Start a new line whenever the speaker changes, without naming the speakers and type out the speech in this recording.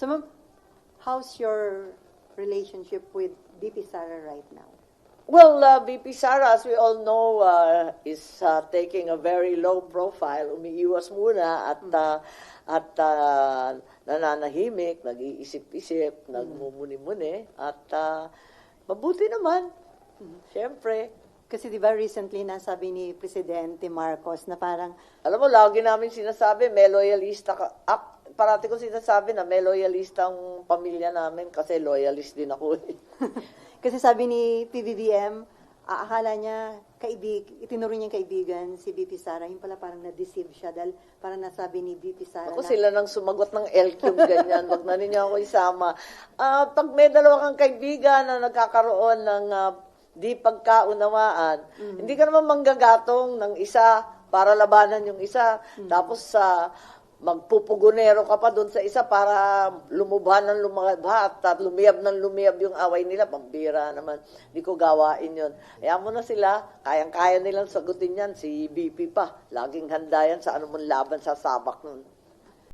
So, ma'am, how's your relationship with VP Sara right now?
Well, VP Sara, as we all know, is taking a very low profile. Umiiwas muna at nananahimik, nag-iisip-isip, nagmumuni-muni, at mabuti naman. Siyempre.
Kasi di ba recently nasabi ni Presidente Marcos na parang,
Alam mo, lagi namin sinasabi, may loyalista ka. Parati ko sinasabi na may loyalista ang pamilya namin kasi loyalist din ako.
kasi sabi ni PBBM, akala niya, itinuro niyang kaibigan si VP Sara, yung pala parang na-deceive siya dahil parang nasabi ni VP Sara
Ako sila nang sumagot ng LQ ganyan, wag na ninyo ako isama. Pag may dalawa kang kaibigan na nagkakaroon ng di pagkaunawaan, hindi ka naman manggagatong ng isa para labanan yung isa. Tapos magpupugunero ka pa doon sa isa para lumubha ng lumabha at lumiyab ng lumiyab yung away nila. Pambira naman. Hindi ko gawain yun. Ayaw mo na sila. Kayang-kaya nilang sagutin yan. Si BP pa. Laging handa yan sa anumang laban sa sabak nun.